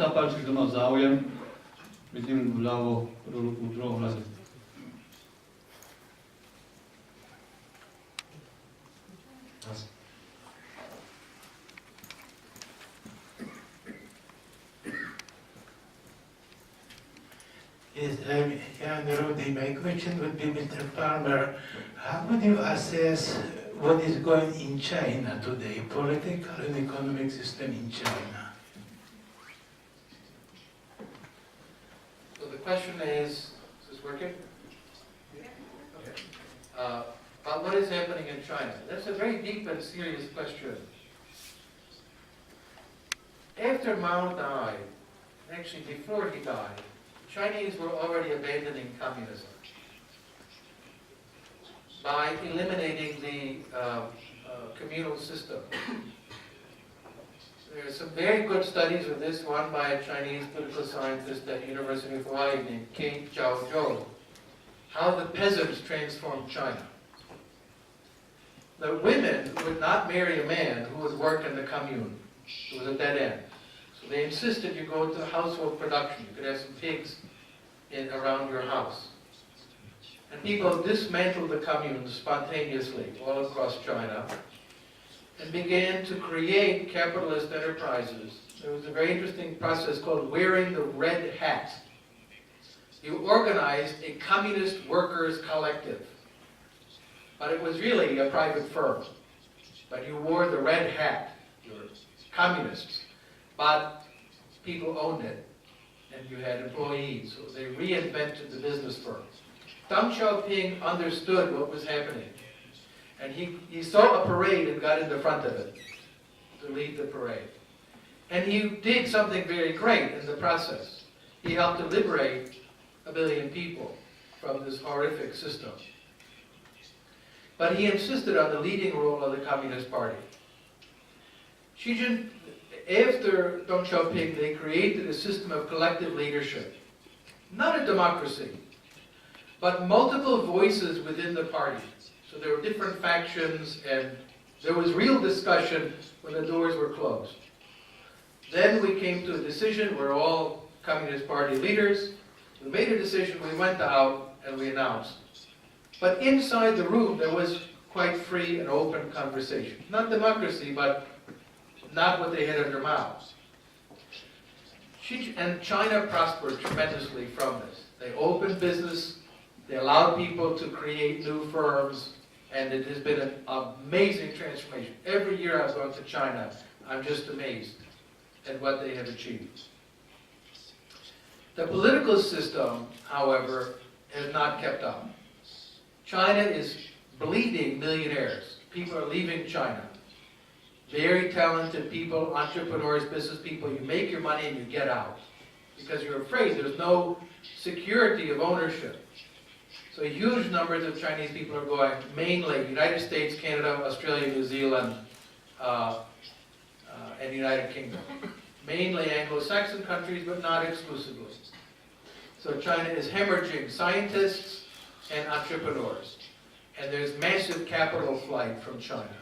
sa páči, kto má záujem, vidím vľavo ruku v druhom rade. Yes, Jan Rudy. My question would be, Mr. Palmer, how would you assess what is going in China today, political and economic system in China? So the question is this working? Okay. About what is happening in China. That's a very deep and serious question. After Mao died, actually before he died, Chinese were already abandoning communism by eliminating the communal system. There are some very good studies of this, one by a Chinese political scientist at the University of Hawaii named Kate Zhao, how the peasants transformed China. The women would not marry a man who would work in the commune. It was a dead end. So they insisted you go to household production. You could have some pigs around your house. And people dismantled the communes spontaneously all across China and began to create capitalist enterprises. There was a very interesting process called wearing the red hat. You organized a communist workers' collective, but it was really a private firm. But you wore the red hat. You were communists, but people owned it. And you had employees, so they reinvented the business firm. Deng Xiaoping understood what was happening. And he saw a parade and got in the front of it to lead the parade. And he did something very great in the process. He helped to liberate 1 billion people from this horrific system. But he insisted on the leading role of the Communist Party. After Deng Xiaoping, they created a system of collective leadership. Not a democracy, but multiple voices within the party. So there were different factions, and there was real discussion when the doors were closed. Then we came to a decision. We're all Communist Party leaders. We made a decision. We went out and we announced. But inside the room, there was quite free and open conversation. Not democracy, but not what they had under Mao. And China prospered tremendously from this. They opened business, they allowed people to create new firms, and it has been an amazing transformation. Every year I've gone to China, I'm just amazed at what they have achieved. The political system, however, has not kept up. China is bleeding millionaires. People are leaving China. Very talented people, entrepreneurs, business people, you make your money and you get out. Because you're afraid there's no security of ownership. So huge numbers of Chinese people are going mainly United States, Canada, Australia, New Zealand, and United Kingdom. Mainly Anglo-Saxon countries, but not exclusively. So China is hemorrhaging scientists and entrepreneurs. And there's massive capital flight from China.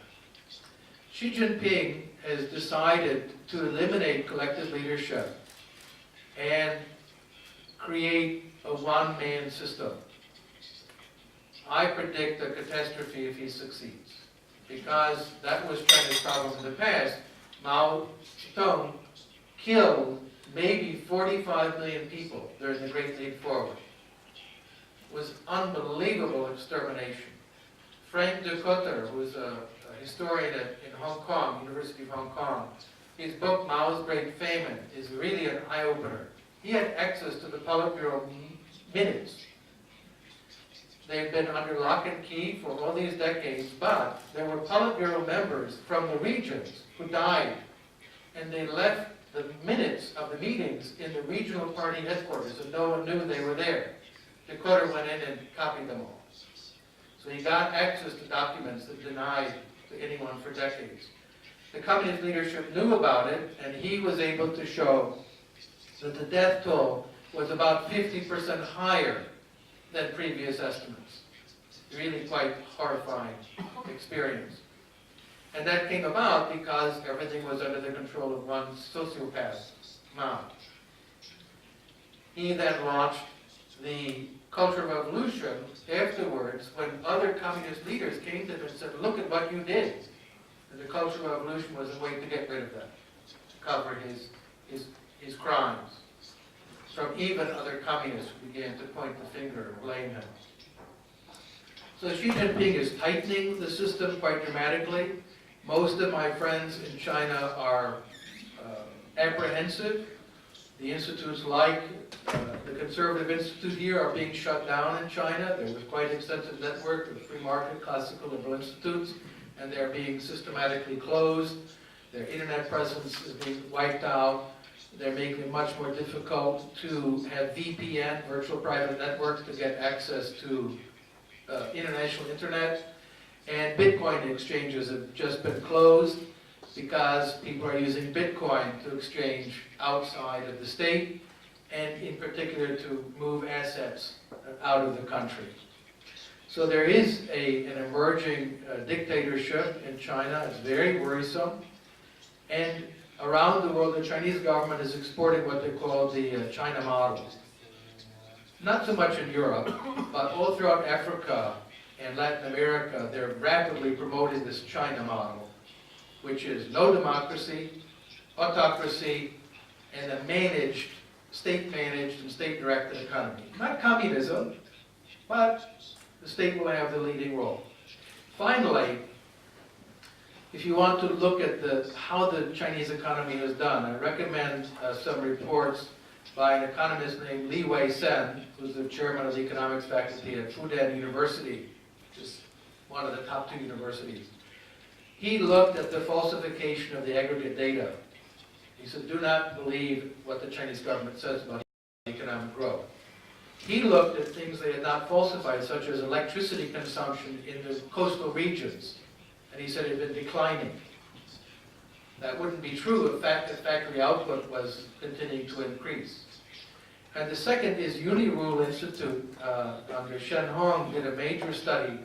Xi Jinping has decided to eliminate collective leadership and create a one-man system. I predict a catastrophe if he succeeds, because that was China's problem in the past. Mao Zedong killed maybe 45 million people during the Great Leap Forward. It was unbelievable extermination. Frank de Cotter, who was a historian in Hong Kong, University of Hong Kong, his book, Mao's Great Famine, is really an eye-opener. He had access to the Politburo minutes. They've been under lock and key for all these decades, but there were Politburo members from the regions who died, and they left the minutes of the meetings in the regional party headquarters, and no one knew they were there. De Cotter went in and copied them all. So he got access to documents that denied to anyone for decades. The communist leadership knew about it, and he was able to show that the death toll was about 50% higher than previous estimates. Really quite horrifying experience. And that came about because everything was under the control of one sociopath, Mao. He then launched the Cultural Revolution afterwards when other communist leaders came to him and said, look at what you did. And the Cultural Revolution was a way to get rid of that, to cover his crimes. From even other communists who began to point the finger and blame him. So Xi Jinping is tightening the system quite dramatically. Most of my friends in China are apprehensive. The institutes like the Conservative Institute here are being shut down in China. There was quite an extensive network of free market classical liberal institutes, and they're being systematically closed. Their internet presence is being wiped out. They're making it much more difficult to have VPN, virtual private networks, to get access to international internet. And Bitcoin exchanges have just been closed because people are using Bitcoin to exchange outside of the state, and in particular to move assets out of the country. So there is an emerging dictatorship in China. It's very worrisome. And around the world, the Chinese government is exporting what they call the China model. Not so much in Europe, but all throughout Africa and Latin America, they're rapidly promoting this China model, which is no democracy, autocracy, and a managed, state-managed and state-directed economy. Not communism, but the state will have the leading role. Finally, if you want to look at how the Chinese economy is done, I recommend some reports by an economist named Li Wei-sen, who's the chairman of the economics faculty at Fudan University, which is one of the top 2 universities. He looked at the falsification of the aggregate data. He said, do not believe what the Chinese government says about economic growth. He looked at things they had not falsified, such as electricity consumption in the coastal regions. And he said it had been declining. That wouldn't be true if factory output was continuing to increase. And the second is Unirule Institute under Shen Hong did a major study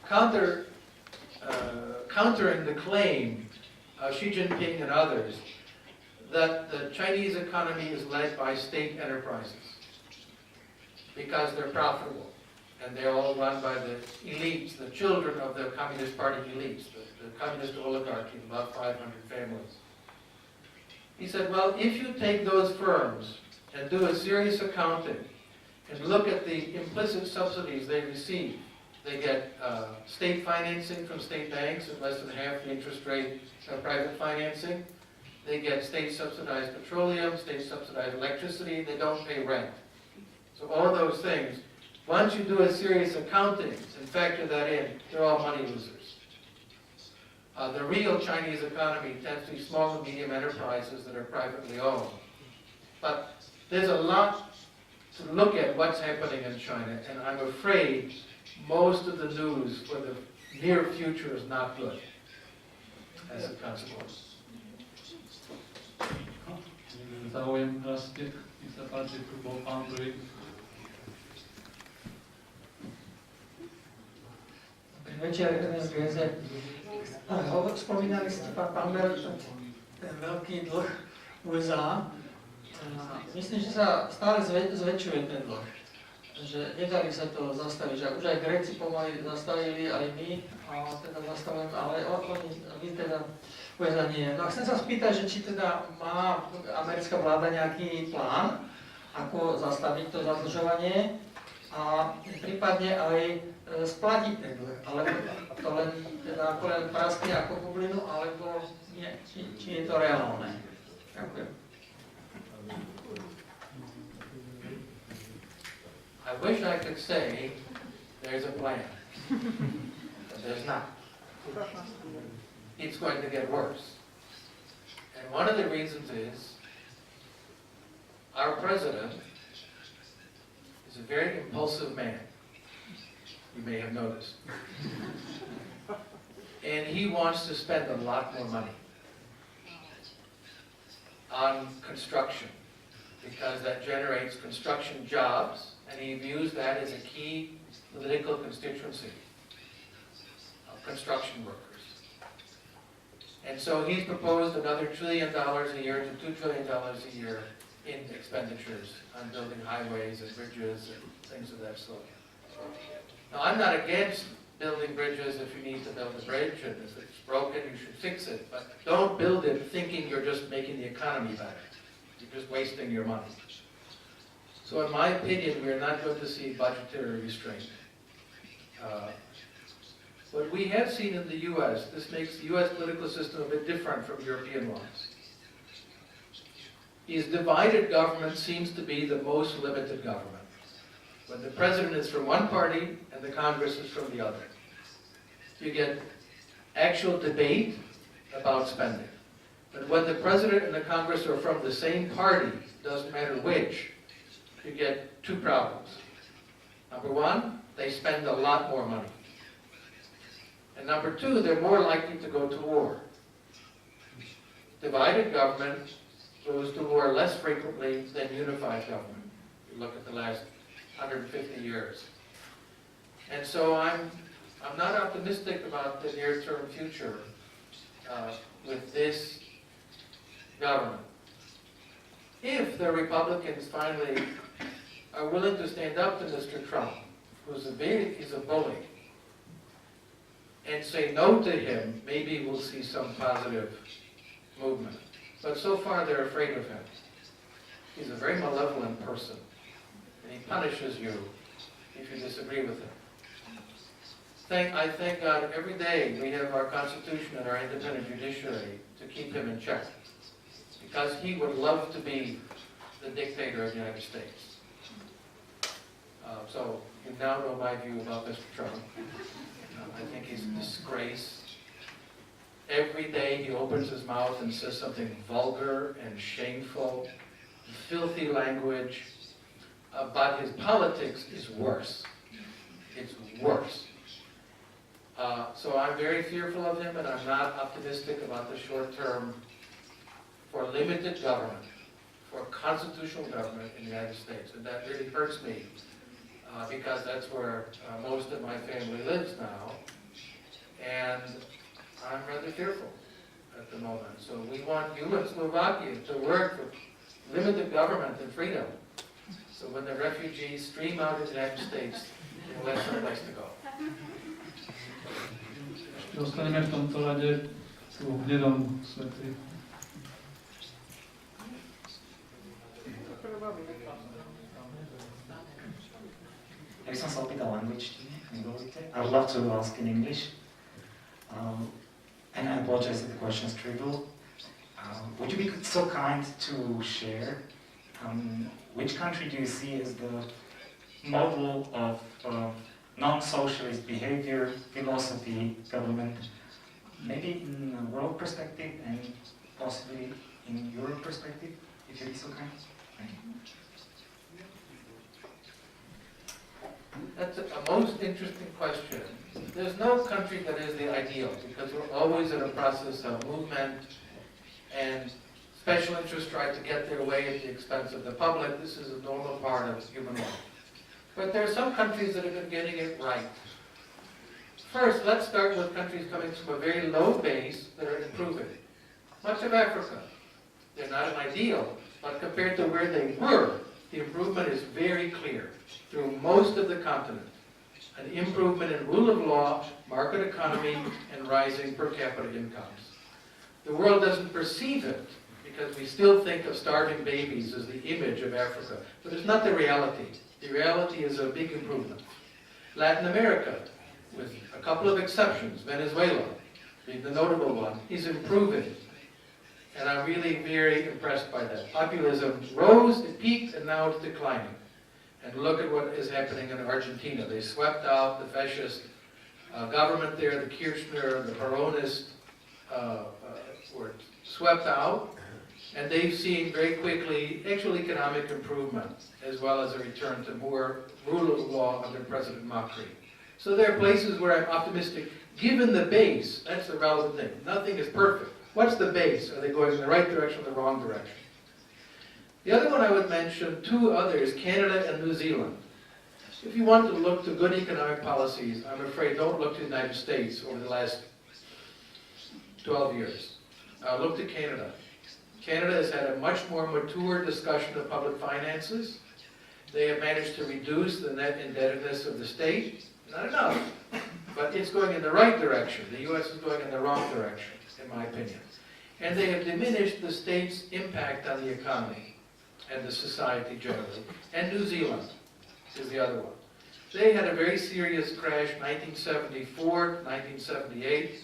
countering the claim of Xi Jinping and others that the Chinese economy is led by state enterprises because they're profitable. And they're all run by the elites, the children of the Communist Party elites, the communist oligarchy, about 500 families. He said, well, if you take those firms and do a serious accounting and look at the implicit subsidies they receive, they get state financing from state banks at less than half the interest rate of private financing. They get state-subsidized petroleum, state-subsidized electricity. They don't pay rent. So all those things, once you do a serious accounting and factor that in, they're all money losers. The real Chinese economy tends to be small and medium enterprises that are privately owned. But there's a lot to look at what's happening in China, and I'm afraid most of the news for the near future is not good as a consequence. Záujem rastie, nech sa páči, tu bol pán prvý. Večer, Gréze. Spomínali ste, pán Palmer, ten veľký dlh USA. Myslím, že sa stále zväčšuje ten dlh. Že nedali sa to zastaviť, že už aj Gréci pomaly zastavili, aj my, a teda zastavujeme, ale vy teda USA nie. No a chcem sa spýtať, že či teda má americká vláda nejaký plán, ako zastaviť to zadlžovanie a prípadne aj splatiť ten dlh, alebo to len teda ako len praskne ako bublinu, alebo nie, či je to reálne. Ďakujem. I wish I could say there's a plan, but there's not. It's going to get worse. And one of the reasons is our president is a very impulsive man. You may have noticed. And he wants to spend a lot more money on construction because that generates construction jobs, and he views that as a key political constituency of construction workers. And so he's proposed another $1 trillion a year to $2 trillion a year in expenditures on building highways and bridges and things of that sort. Now, I'm not against building bridges if you need to build a bridge, and if it's broken, you should fix it. But don't build it thinking you're just making the economy better. You're just wasting your money. So in my opinion, we're not going to see budgetary restraint. What we have seen in the U.S., this makes the U.S. political system a bit different from European ones, is divided government seems to be the most limited government. When the president is from one party and the Congress is from the other. You get actual debate about spending. But when the president and the Congress are from the same party, doesn't matter which, you get two problems. Number one, they spend a lot more money. And number two, they're more likely to go to war. Divided government goes to war less frequently than unified government. You look at the last 150 years. And so I'm not optimistic about the near-term future with this government. If the Republicans finally are willing to stand up to Mr. Trump, who's a bully, and say no to him, maybe we'll see some positive movement. But so far they're afraid of him. He's a very malevolent person, and he punishes you if you disagree with him. I thank God every day we have our Constitution and our independent judiciary to keep him in check, because he would love to be the dictator of the United States. So you now know my view about Mr. Trump. I think he's a disgrace. Every day he opens his mouth and says something vulgar and shameful, filthy language, but his politics is worse. It's worse. So I'm very fearful of him, and I'm not optimistic about the short term for limited government, for constitutional government in the United States. And that really hurts me, because that's where most of my family lives now. And I'm rather fearful at the moment. So we want you in Slovakia to work for limited government and freedom. So when the refugees stream out of the United States, we'll have some place to go. Dostaneme v tomto rade tú hnedom svety. Ja by som sa opýtal angličtine, I would love to ask in English. And I apologize if the question is trivial. Would you be so kind to share which country do you see as the model of non-socialist behavior, philosophy, government, maybe in a world perspective and possibly in Europe perspective, if you'd be so kind? Thank you. That's a most interesting question. There's no country that is the ideal, because we're always in a process of movement, and special interests try to get their way at the expense of the public. This is a normal part of human life. But there are some countries that have been getting it right. First, let's start with countries coming from a very low base that are improving. Much of Africa, they're not an ideal, but compared to where they were, the improvement is very clear through most of the continent. An improvement in rule of law, market economy, and rising per capita incomes. The world doesn't perceive it because we still think of starving babies as the image of Africa, but it's not the reality. The reality is a big improvement. Latin America, with a couple of exceptions, Venezuela being the notable one, is improving. And I'm really very impressed by that. Populism rose, it peaked, and now it's declining. And look at what is happening in Argentina. They swept out the fascist government there, the Kirchner, the Peronist were swept out. And they've seen very quickly actual economic improvement, as well as a return to more rule of law under President Macri. So there are places where I'm optimistic, given the base. That's the relevant thing. Nothing is perfect. What's the base? Are they going in the right direction or the wrong direction? The other one I would mention, two others, Canada and New Zealand. If you want to look to good economic policies, I'm afraid don't look to the United States over the last 12 years. Look to Canada. Canada has had a much more mature discussion of public finances. They have managed to reduce the net indebtedness of the state. Not enough, but it's going in the right direction. The U.S. is going in the wrong direction, in my opinion. And they have diminished the state's impact on the economy and the society generally. And New Zealand is the other one. They had a very serious crash, 1974, 1978,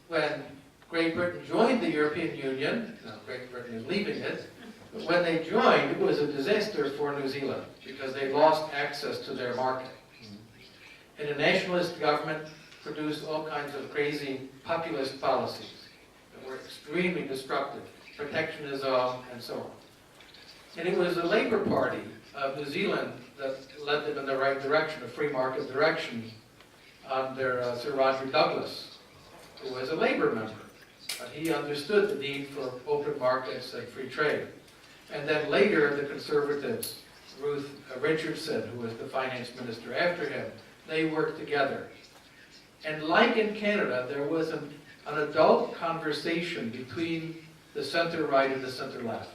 when Great Britain joined the European Union. Now, Great Britain is leaving it. But when they joined, it was a disaster for New Zealand because they lost access to their market. And a nationalist government produced all kinds of crazy populist policies that were extremely destructive, protectionism, and so on. And it was the Labour Party of New Zealand that led them in the right direction, a free market direction, under Sir Roger Douglas, who was a Labour member. But he understood the need for open markets and free trade. And then later, the Conservatives, Ruth Richardson, who was the finance minister after him, they worked together. And like in Canada, there was an adult conversation between the center-right and the center-left.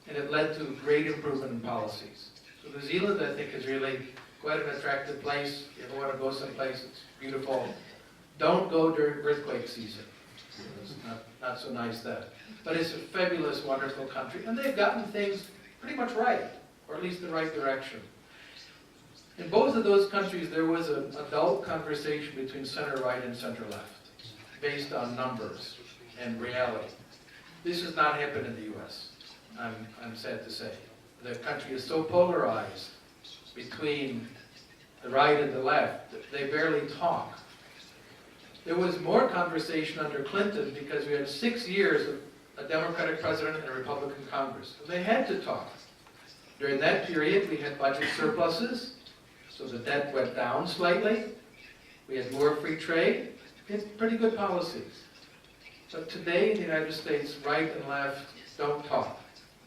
And it led to great improvement in policies. So New Zealand, I think, is really quite an attractive place. If you ever want to go someplace, it's beautiful. Don't go during earthquake season. It's not so nice then. But it's a fabulous, wonderful country. And they've gotten things pretty much right, or at least the right direction. In both of those countries, there was an adult conversation between center-right and center-left, based on numbers and reality. This has not happened in the U.S., I'm sad to say. The country is so polarized between the right and the left that they barely talk. There was more conversation under Clinton because we had 6 years of a Democratic president and a Republican Congress. And they had to talk. During that period, we had budget surpluses, so the debt went down slightly. We had more free trade. We had pretty good policies. But today in the United States, right and left don't talk.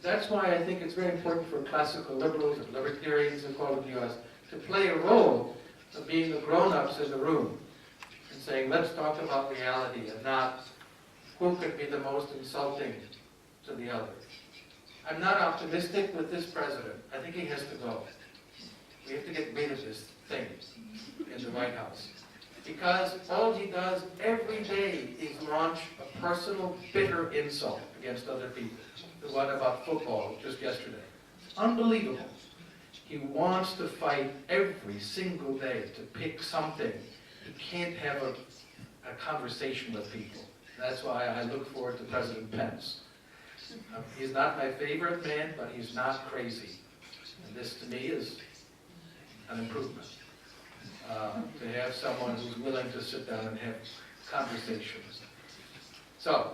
That's why I think it's very important for classical liberals and libertarians and call it the U.S. to play a role of being the grown-ups in the room and saying, let's talk about reality and not who could be the most insulting to the other. I'm not optimistic with this president. I think he has to go. We have to get rid of this thing in the White House. Because all he does every day is launch a personal, bitter insult against other people. The one about football just yesterday. Unbelievable. He wants to fight every single day to pick something. He can't have a conversation with people. That's why I look forward to President Pence. He's not my favorite man, but he's not crazy. And this, to me, is an improvement. To have someone who's willing to sit down and have conversations. So,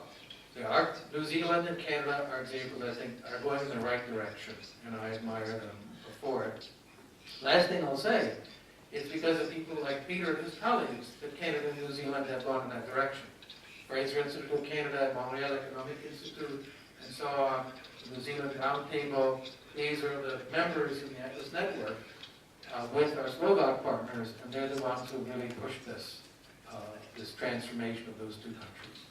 there are New Zealand and Canada are examples I think are going in the right direction, and I admire them for it. Last thing I'll say, it's because of people like Peter and his colleagues that Canada and New Zealand have gone in that direction. Fraser Institute of Canada, Montreal Economic Institute, and so on, the New Zealand Roundtable. These are the members in the Atlas Network with our Slovak partners, and they're the ones who really pushed this, this transformation of those two countries.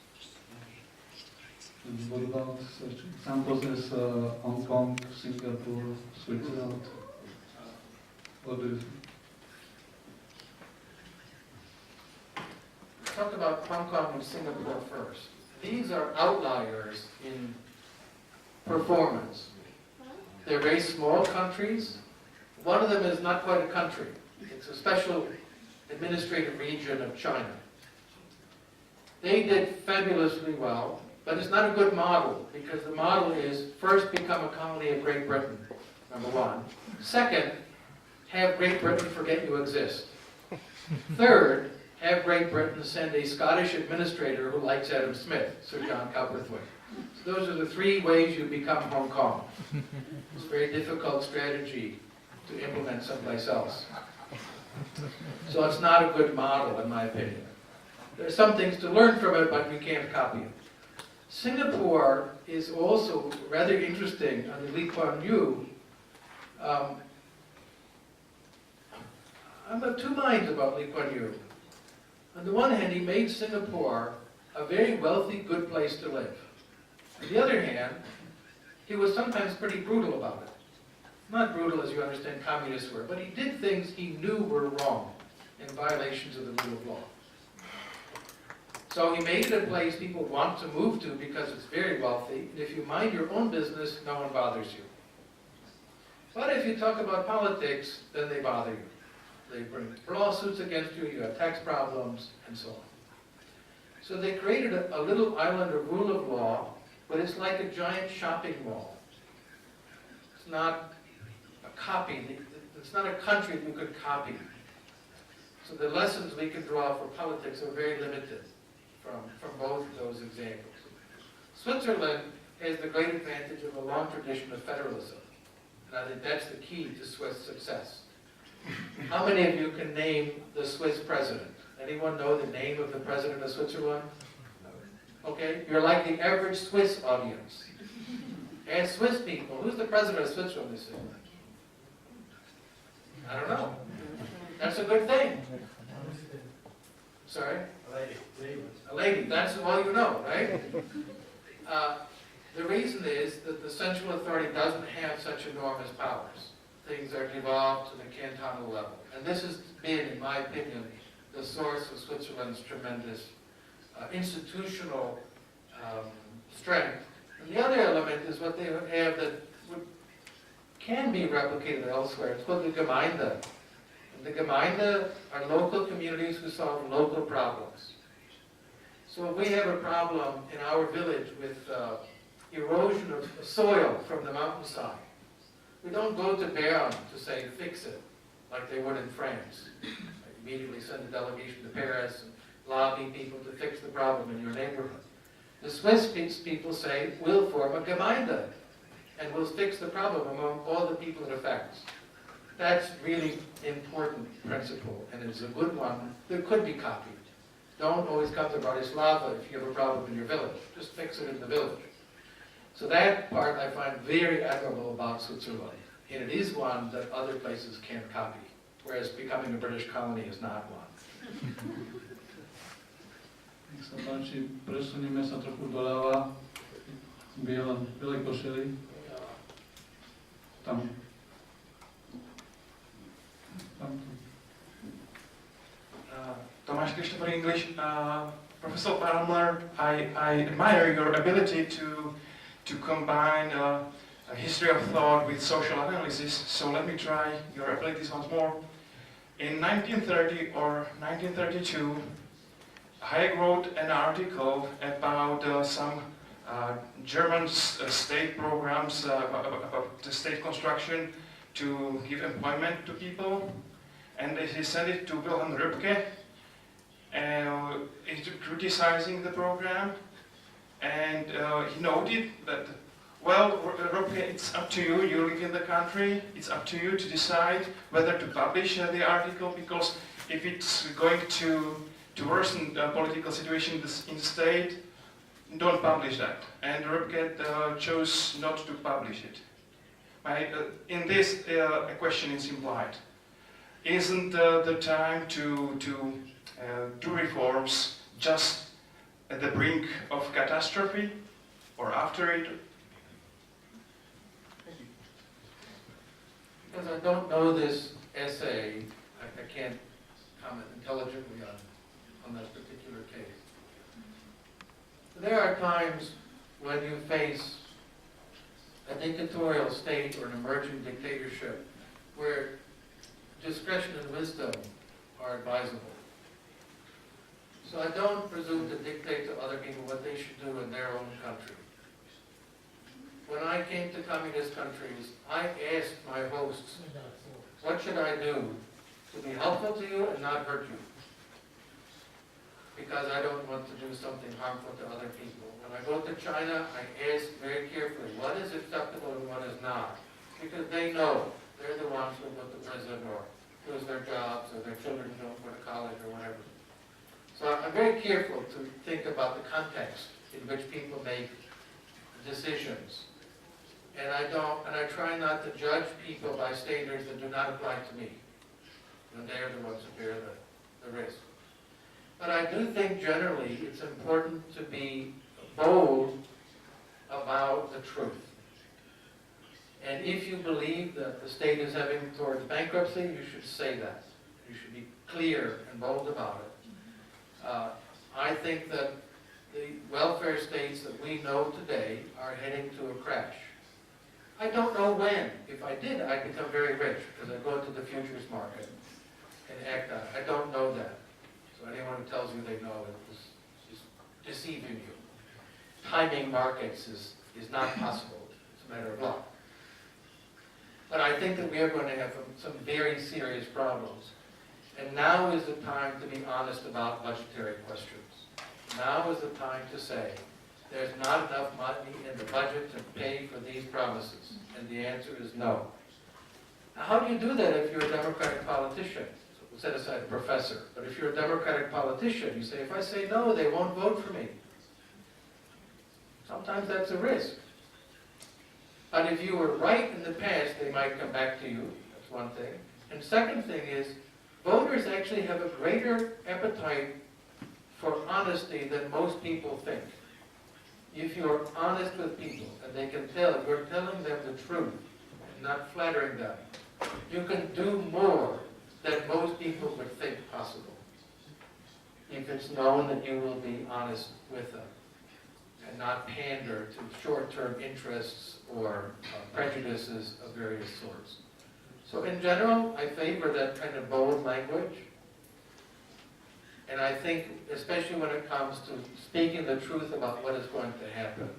What about such examples as Hong Kong, Singapore, Switzerland? What do you think? Talk about Hong Kong and Singapore first. These are outliers in performance. They're very small countries. One of them is not quite a country. It's a special administrative region of China. They did fabulously well, but it's not a good model because the model is first become a colony of Great Britain, number one. Second, have Great Britain forget you exist. Third, have Great Britain send a Scottish administrator who likes Adam Smith, Sir John Cowperthwaite. So those are the three ways you become Hong Kong. It's a very difficult strategy to implement someplace else. So it's not a good model, in my opinion. There are some things to learn from it, but we can't copy it. Singapore is also rather interesting under Lee Kuan Yew. I'm of two minds about Lee Kuan Yew. On the one hand, he made Singapore a very wealthy, good place to live. On the other hand, he was sometimes pretty brutal about it. Not brutal as you understand communists were, but he did things he knew were wrong and violations of the rule of law. So he made it a place people want to move to because it's very wealthy, and if you mind your own business, no one bothers you. But if you talk about politics, then they bother you. They bring lawsuits against you, you have tax problems, and so on. So they created a little island of rule of law, but it's like a giant shopping mall. It's not a copy. It's not a country you could copy. So the lessons we can draw for politics are very limited from both of those examples. Switzerland has the great advantage of a long tradition of federalism. And I think that's the key to Swiss success. How many of you can name the Swiss president? Anyone know the name of the president of Switzerland? Okay, you're like the average Swiss audience. Ask Swiss people, who's the president of Switzerland this year? I don't know. That's a good thing. Sorry? A lady. That's all you know, right? The reason is that the central authority doesn't have such enormous powers. Things are devolved to the cantonal level. And this has been, in my opinion, the source of Switzerland's tremendous institutional strength. And the other element is what they have that can be replicated elsewhere. It's called the Gemeinde. And the Gemeinde are local communities who solve local problems. So if we have a problem in our village with erosion of soil from the mountainside, we don't go to Bern to say, fix it, like they would in France. They immediately send a delegation to Paris and lobby people to fix the problem in your neighborhood. The Swiss people say, we'll form a Gemeinde, and we'll fix the problem among all the people it affects. That's really important principle, and it's a good one that could be copied. Don't always come to Bratislava if you have a problem in your village. Just fix it in the village. So that part I find very admirable about Switzerland. And it is one that other places can't copy, whereas becoming a British colony is not one. Nech sa páči, presunieme sa trochu doľava. Biele košely. Tam. Tomáš Christopher English. Professor Palmer, I admire your ability to combine a history of thought with social analysis, so let me try your abilities once more. In 1930 or 1932, Hayek wrote an article about some German state programs about the state construction to give employment to people, and he sent it to Wilhelm Röpke, criticizing the program, and he noted that, well, Röpke, it's up to you, you live in the country, it's up to you to decide whether to publish the article, because if it's going to worsen the political situation in the state, don't publish that. And Röpke chose not to publish it. In this, a question is implied. Isn't the time to do reforms just at the brink of catastrophe or after it? Because I don't know this essay, I can't comment intelligently on that particular case. There are times when you face a dictatorial state or an emerging dictatorship where discretion and wisdom are advisable. So I don't presume to dictate to other people what they should do in their own country. When I came to communist countries, I asked my hosts, what should I do to be helpful to you and not hurt you? Because I don't want to do something harmful to other people. When I go to China, I ask very carefully, what is acceptable and what is not? Because they know, they're the ones who go to prison or lose their jobs or their children don't go to college or whatever. So I'm very careful to think about the context in which people make decisions. And I try not to judge people by standards that do not apply to me. And they're the ones who bear the risk. But I do think generally it's important to be bold about the truth. And if you believe that the state is heading towards bankruptcy, you should say that. You should be clear and bold about it. I think that the welfare states that we know today are heading to a crash. I don't know when. If I did, I'd become very rich because I'd go into the futures market and act on it. I don't know that. So anyone who tells you they know it is deceiving you. Timing markets is not possible. It's a matter of luck. But I think that we are going to have some very serious problems. And now is the time to be honest about budgetary questions. Now is the time to say, there's not enough money in the budget to pay for these promises. And the answer is no. Now, how do you do that if you're a Democratic politician? So we'll set aside a professor. But if you're a Democratic politician, you say, if I say no, they won't vote for me. Sometimes that's a risk. But if you were right in the past, they might come back to you. That's one thing. And second thing is, voters actually have a greater appetite for honesty than most people think. If you're honest with people and they can tell you're telling them the truth and not flattering them, you can do more than most people would think possible. If it's known that you will be honest with them and not pander to short-term interests or prejudices of various sorts. So in general, I favor that kind of bold language. And I think, especially when it comes to speaking the truth about what is going to happen.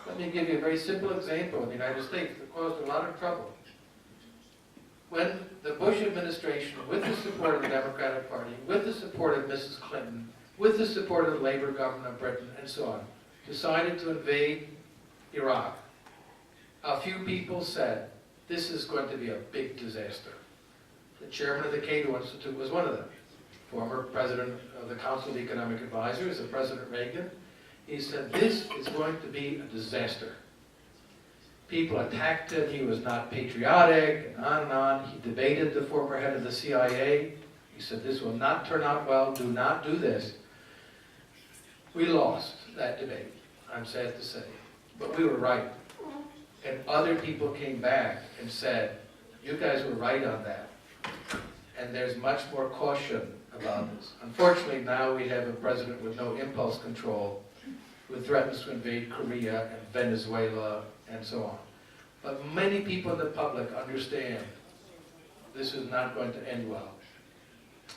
Let me give you a very simple example in the United States that caused a lot of trouble. When the Bush administration, with the support of the Democratic Party, with the support of Mrs. Clinton, with the support of the Labour government of Britain, and so on, decided to invade Iraq, a few people said, this is going to be a big disaster. The chairman of the Cato Institute was one of them. Former president of the Council of Economic Advisors, President Reagan. He said, this is going to be a disaster. People attacked him, he was not patriotic, and on and on. He debated the former head of the CIA. He said, this will not turn out well, do not do this. We lost that debate, I'm sad to say. But we were right. And other people came back and said, you guys were right on that. And there's much more caution about this. Unfortunately, now we have a president with no impulse control who threatens to invade Korea and Venezuela and so on. But many people in the public understand this is not going to end well.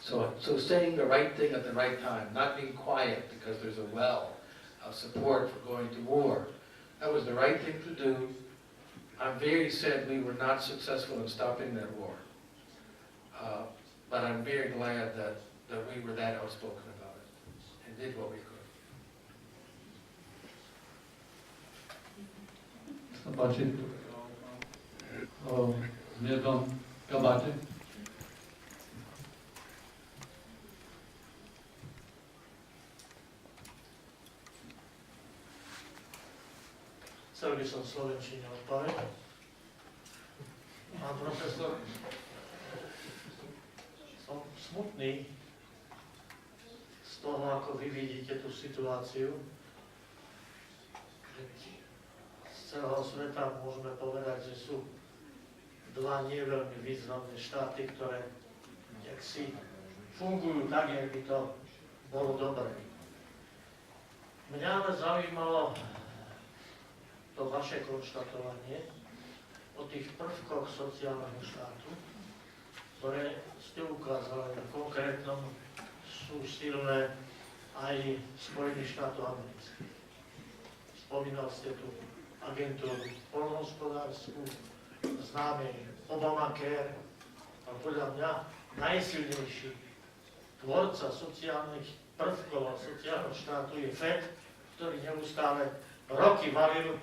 So saying the right thing at the right time, not being quiet because there's a well of support for going to war, that was the right thing to do. I'm very sad we were not successful in stopping that war. But I'm very glad that we were that outspoken about it and did what we could. Mr. Pači, v jednom kabáte. Chcel by som v slovenčine odpovedať. Pán profesor, som smutný z toho, ako vy vidíte tú situáciu. Z celého sveta môžeme povedať, že sú dva nie veľmi významné štáty, ktoré jaksi fungujú tak, jak by to bolo dobré. Mňa ale zaujímalo to vaše konštatovanie o tých prvkoch sociálneho štátu, ktoré ste ukázali na konkrétnom, sú silné aj Spojených štátov amerických. Spomínal ste tu agentúru poľnohospodársku, známy Obamacare, a podľa mňa najsilnejší tvorca sociálnych prvkov a sociálneho štátu je FED, ktorý neustále roky valil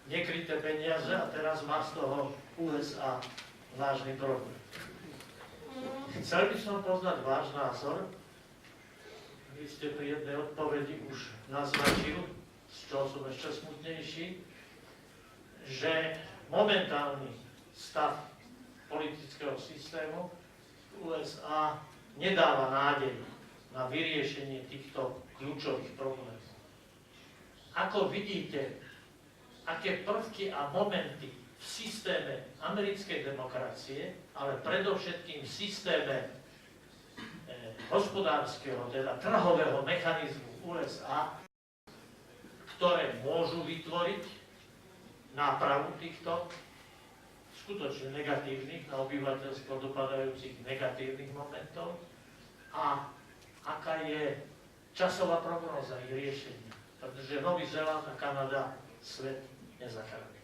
nekryté peniaze a teraz má z toho USA vážny problém. Chcel by som poznať váš názor. Vy ste pri jednej odpovedi už naznačil, z čoho som ešte smutnejší, že momentálny stav politického systému v USA nedáva nádej na vyriešenie týchto kľúčových problémov. Ako vidíte aké prvky a momenty v systéme americkej demokracie, ale predovšetkým v systéme hospodárskeho, teda trhového mechanizmu USA, ktoré môžu vytvoriť nápravu týchto skutočne negatívnych, na obyvateľstvo dopadajúcich negatívnych momentov a aká je časová prognóza ich riešenia. Pretože Nový Zéland a Kanada svet nezachránia.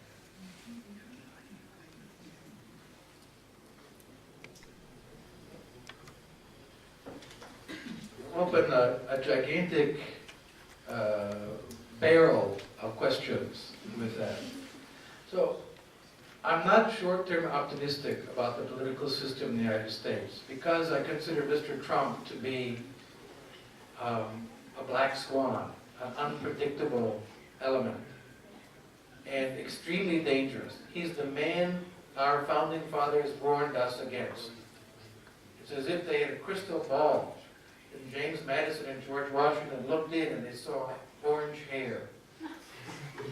Open a gigantic barrel of questions with that. So, I'm not short-term optimistic about the political system in the United States because I consider Mr. Trump to be a black swan, an unpredictable element, and extremely dangerous. He's the man our founding fathers warned us against. It's as if they had a crystal ball, and James Madison and George Washington looked in and they saw orange hair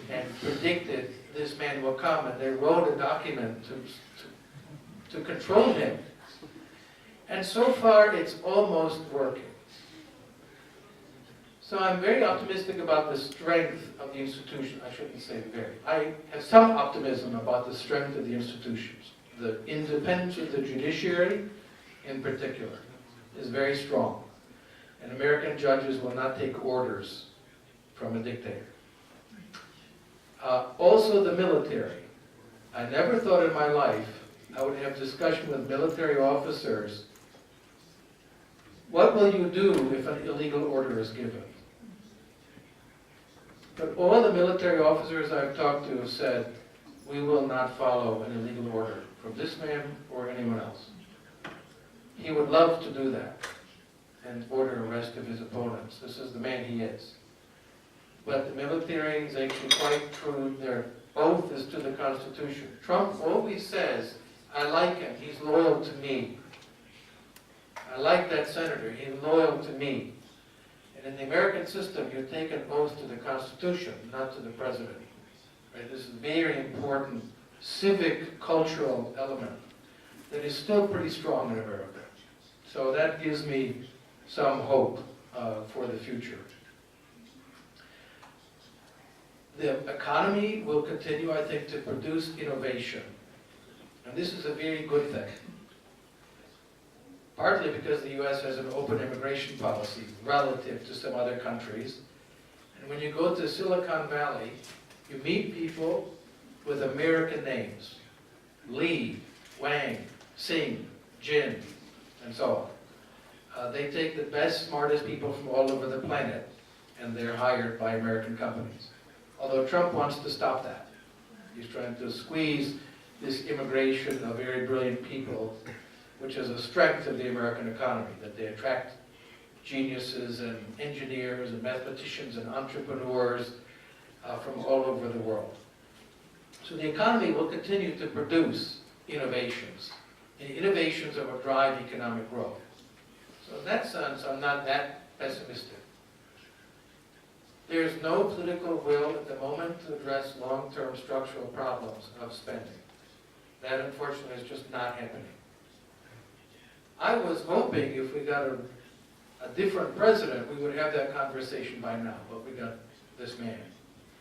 and predicted this man will come, and they wrote a document to control him. And so far, it's almost working. So I'm very optimistic about the strength of the institution. I shouldn't say very. I have some optimism about the strength of the institutions. The independence of the judiciary, in particular, is very strong. And American judges will not take orders from a dictator. Also the military. I never thought in my life I would have discussion with military officers. What will you do if an illegal order is given? But all the military officers I've talked to have said, we will not follow an illegal order from this man or anyone else. He would love to do that and order arrest of his opponents. This is the man he is. But the military is actually quite true. Their oath is to the Constitution. Trump always says, I like him, he's loyal to me. I like that senator, he's loyal to me. And in the American system, you take an oath to the Constitution, not to the president. Right? This is a very important civic, cultural element that is still pretty strong in America. So that gives me some hope for the future. The economy will continue, I think, to produce innovation. And this is a very good thing. Partly because the U.S. has an open immigration policy relative to some other countries. And when you go to Silicon Valley, you meet people with American names. Lee, Wang, Singh, Jin, and so on. They take the best, smartest people from all over the planet, and they're hired by American companies. Although Trump wants to stop that. He's trying to squeeze this immigration of very brilliant people, which is a strength of the American economy, that they attract geniuses and engineers and mathematicians and entrepreneurs from all over the world. So the economy will continue to produce innovations. And innovations are what drive economic growth. So in that sense, I'm not that pessimistic. There's no political will at the moment to address long-term structural problems of spending. That, unfortunately, is just not happening. I was hoping if we got a different president, we would have that conversation by now, but we got this man.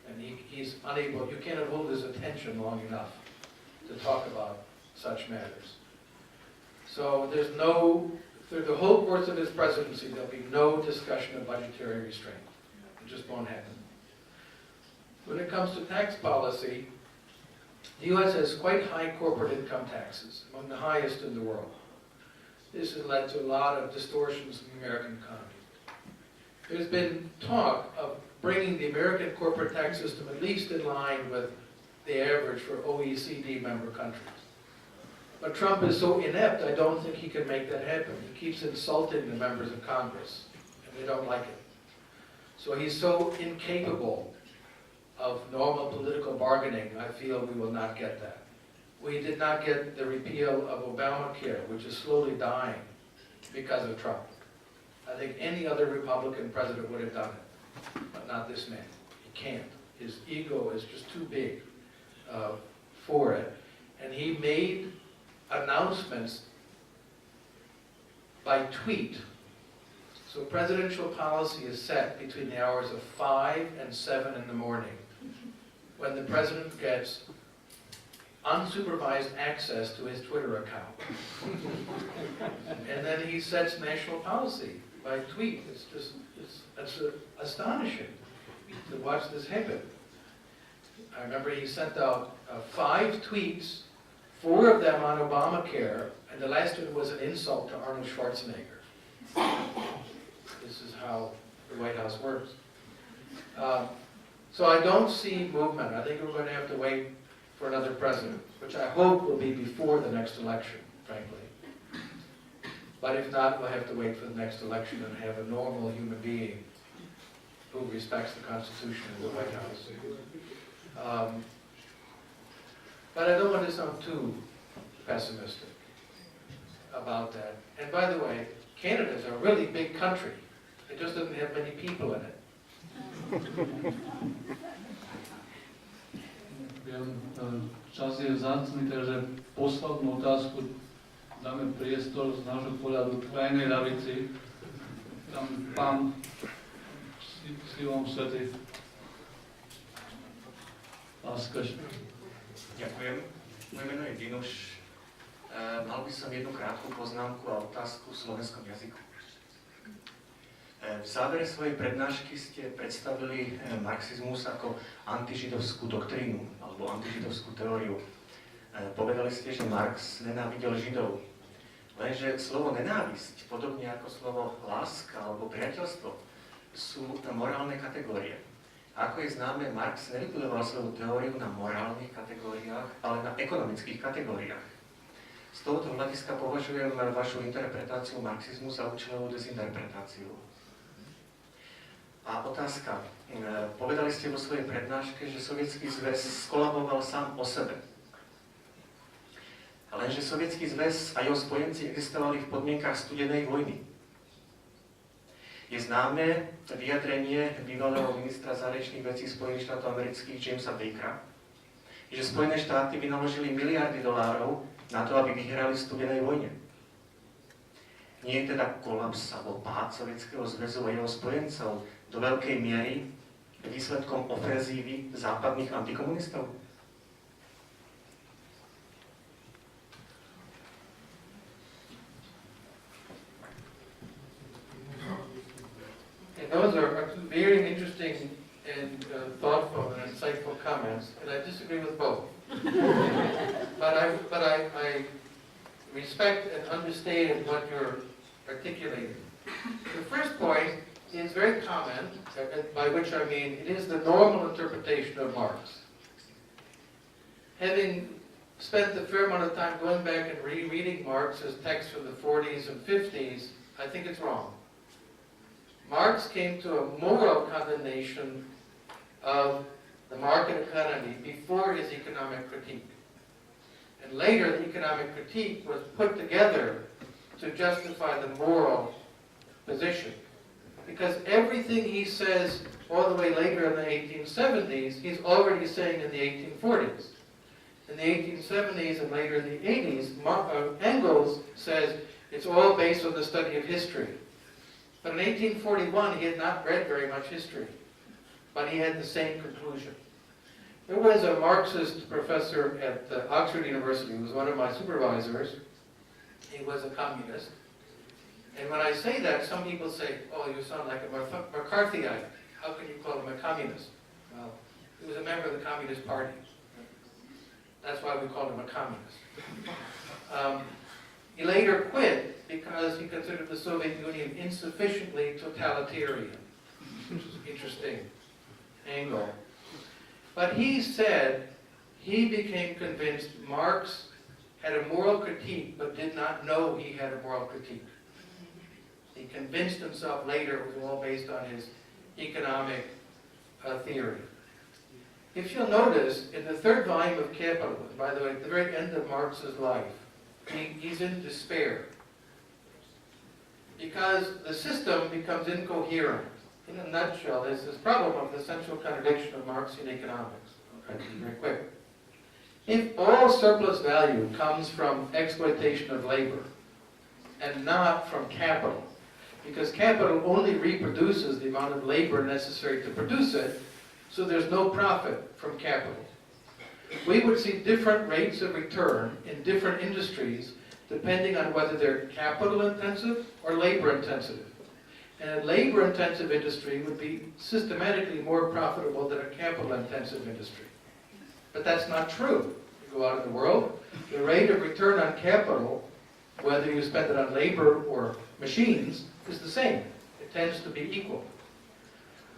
And he's unable, you cannot hold his attention long enough to talk about such matters. So there's no, through the whole course of his presidency, there'll be no discussion of budgetary restraint. It just won't happen. When it comes to tax policy, the U.S. has quite high corporate income taxes, among the highest in the world. This has led to a lot of distortions in the American economy. There's been talk of bringing the American corporate tax system at least in line with the average for OECD member countries. But Trump is so inept, I don't think he can make that happen. He keeps insulting the members of Congress, and they don't like it. So he's so incapable of normal political bargaining, I feel we will not get that. We did not get the repeal of Obamacare, which is slowly dying because of Trump. I think any other Republican president would have done it, but not this man. He can't. His ego is just too big for it. And he made announcements by tweet. So presidential policy is set between the hours of 5 and 7 in the morning, when the president gets unsupervised access to his Twitter account. And then he sets national policy by tweet. It's astonishing to watch this happen. I remember he sent out 5 tweets, 4 of them on Obamacare, and the last one was an insult to Arnold Schwarzenegger. This is how the White House works. So I don't see movement. I think we're going to have to wait for another president, which I hope will be before the next election, frankly. But if not, we'll have to wait for the next election and have a normal human being who respects the Constitution in the White House. But I don't want to sound too pessimistic about that. And by the way, Canada is a really big country. It just doesn't have many people in it. Čas je vzácny, takže poslednú otázku dáme priestor z nášho pohľadu v krajnej ľavici. Tam pán s Ivom Svety. Láskaš. Ďakujem. Moje meno je Dinuš. Mal by som jednu krátku poznámku a otázku v slovenskom jazyku. V závere svojej prednášky ste predstavili marxizmus ako antižidovskú doktrínu alebo antižidovskú teóriu. Povedali ste, že Marx nenávidel Židov. Lenže slovo nenávisť, podobne ako slovo láska alebo priateľstvo, sú morálne kategórie. Ako je známe, Marx nevybudoval svoju teóriu na morálnych kategóriách, ale na ekonomických kategóriách. Z tohoto hľadiska považujem vašu interpretáciu marxizmu za účelovú dezinterpretáciu. A otázka. Povedali ste vo svojej prednáške, že Sovietsky zväz skolaboval sám o sebe. Lenže Sovietsky zväz a jeho spojenci existovali v podmienkach studenej vojny. Je známe vyjadrenie bývalého ministra zahraničných vecí Spojených štátov amerických Jamesa Bakera, že Spojené štáty vynaložili miliardy dolárov na to, aby vyhrali v studenej vojne. Nie je teda kolaps alebo pád Sovietskeho zväzu a jeho spojencov do veľkej miery výsledkom ofenzívy západných antikomunistov? Those are very interesting and thoughtful and insightful comments, and I disagree with both. but I respect and understand what you're articulating. The first point is very common, by which I mean it is the normal interpretation of Marx. Having spent a fair amount of time going back and rereading Marx's texts from the 40s and 50s, I think it's wrong. Marx came to a moral condemnation of the market economy before his economic critique. And later, the economic critique was put together to justify the moral position. Because everything he says all the way later in the 1870s, he's already saying in the 1840s. In the 1870s and later in the 80s, Engels says it's all based on the study of history. But in 1841, he had not read very much history, but he had the same conclusion. There was a Marxist professor at Oxford University who was one of my supervisors. He was a communist. And when I say that, some people say, oh, you sound like a McCarthyite. How can you call him a communist? Well, he was a member of the Communist Party. That's why we called him a communist. He later quit because he considered the Soviet Union insufficiently totalitarian, which is an interesting angle. But he said he became convinced Marx had a moral critique but did not know he had a moral critique. He convinced himself later it was all based on his economic theory. If you'll notice, in the third volume of Capitalism, by the way, at the very end of Marx's life, he's in despair. Because the system becomes incoherent. in a nutshell, there's this problem of the central contradiction of Marxian economics. I'll try to be very quick. If all surplus value comes from exploitation of labor and not from capital, because capital only reproduces the amount of labor necessary to produce it, so there's no profit from capital. We would see different rates of return in different industries depending on whether they're capital intensive or labor intensive. And a labor intensive industry would be systematically more profitable than a capital intensive industry. But that's not true. You go out in the world, the rate of return on capital, whether you spend it on labor or machines, is the same. It tends to be equal.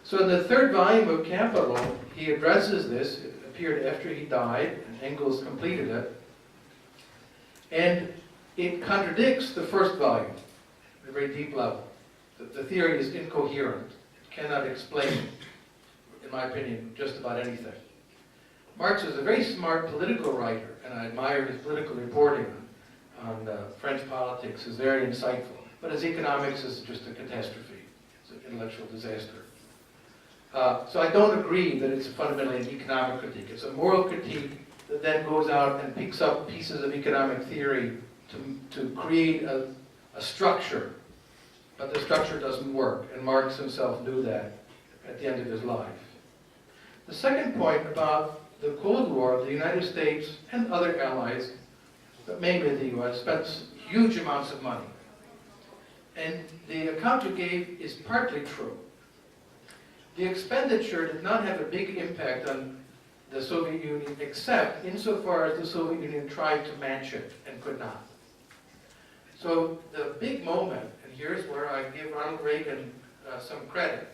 So in the third volume of Capital, he addresses this. It appeared after he died, and Engels completed it. And it contradicts the first volume at a very deep level. The theory is incoherent. It cannot explain, in my opinion, just about anything. Marx is a very smart political writer, and I admire his political reporting on French politics. It's very insightful. But his economics is just a catastrophe. It's an intellectual disaster. So I don't agree that it's fundamentally an economic critique. It's a moral critique that then goes out and picks up pieces of economic theory to create a structure. But the structure doesn't work, and Marx himself knew that at the end of his life. The second point about the Cold War, the United States and other allies, but mainly the US, spent huge amounts of money. And the account you gave is partly true. The expenditure did not have a big impact on the Soviet Union, except insofar as the Soviet Union tried to match it and could not. So the big moment, and here's where I give Ronald Reagan some credit,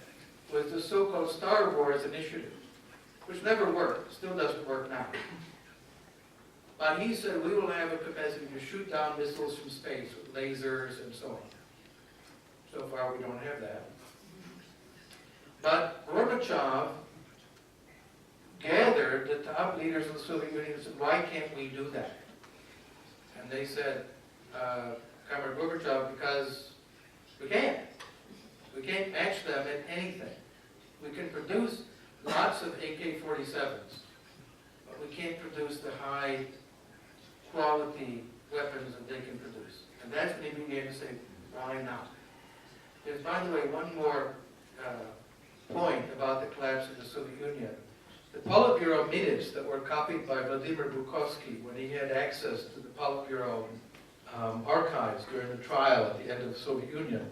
was the so-called Star Wars initiative, which never worked, still doesn't work now. But he said we will have a capacity to shoot down missiles from space with lasers and so on. So far we don't have that. But Gorbachev gathered the top leaders of the Soviet Union and said, why can't we do that? And they said, Comrade Gorbachev, because we can't. We can't match them in anything. We can produce lots of AK-47s, but we can't produce the high quality weapons that they can produce. And that's when he began to say, why not? There's, by the way, one more point about the collapse of the Soviet Union. The Politburo minutes that were copied by Vladimir Bukovsky when he had access to the Politburo archives during the trial at the end of the Soviet Union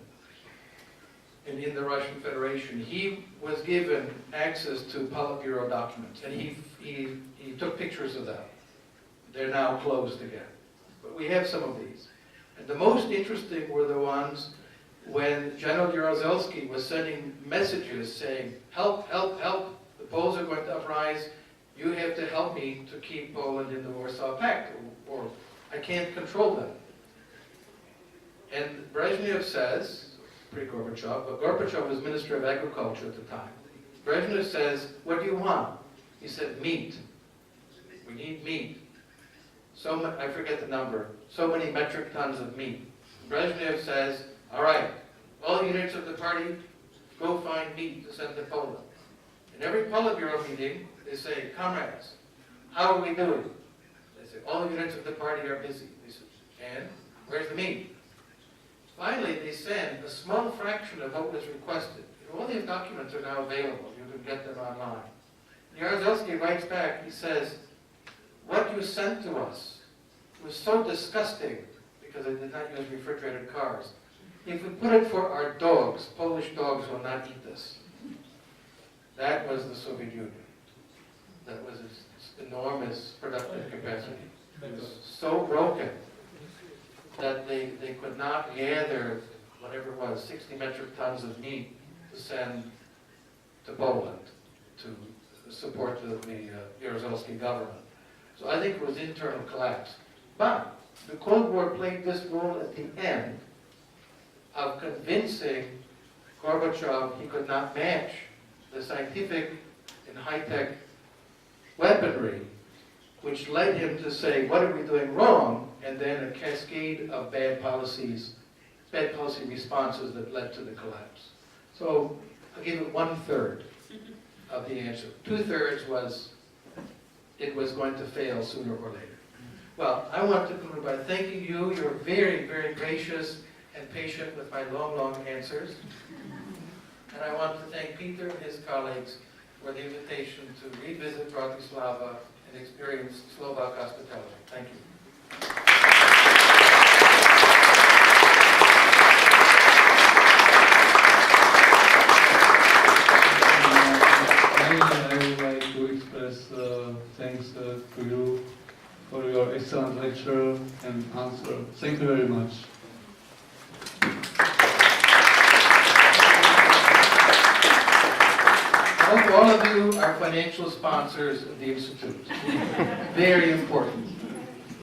and in the Russian Federation, he was given access to Politburo documents, and he took pictures of them. They're now closed again. But we have some of these. And the most interesting were the ones when General Jaruzelski was sending messages saying, help, help, help, the Poles are going to uprise, you have to help me to keep Poland in the Warsaw Pact, or I can't control them. And Brezhnev says, pre-Gorbachev, but Gorbachev was Minister of Agriculture at the time. Brezhnev says, what do you want? He said, meat. We need meat. I forget the number, so many metric tons of meat. Brezhnev says, all right, all units of the party, go find meat to send to Poland. In every Politburo meeting, they say, comrades, how are we doing? They say, all units of the party are busy. They say, and where's the meat? Finally, they send a small fraction of what was requested. All these documents are now available. You can get them online. Jaruzelski writes back, he says, what you sent to us was so disgusting, because they did not use refrigerated cars. If we put it for our dogs, Polish dogs will not eat this. That was the Soviet Union. That was its enormous productive capacity. It was so broken that they could not gather, whatever it was, 60 metric tons of meat to send to Poland to support the Jaruzelski government. So I think it was internal collapse. But the Cold War played this role at the end of convincing Gorbachev he could not match the scientific and high-tech weaponry, which led him to say, what are we doing wrong? And then a cascade of bad policy responses that led to the collapse. So I'll give it 1/3 of the answer. 2/3 was it was going to fail sooner or later. Well, I want to conclude by thanking you. You're very, very gracious and patient with my long, long answers. And I want to thank Peter and his colleagues for the invitation to revisit Bratislava and experience Slovak hospitality. Thank you. I would like to express thanks to you for your excellent lecture and answer. Thank you very much. All of you are financial sponsors of the Institute. Very important.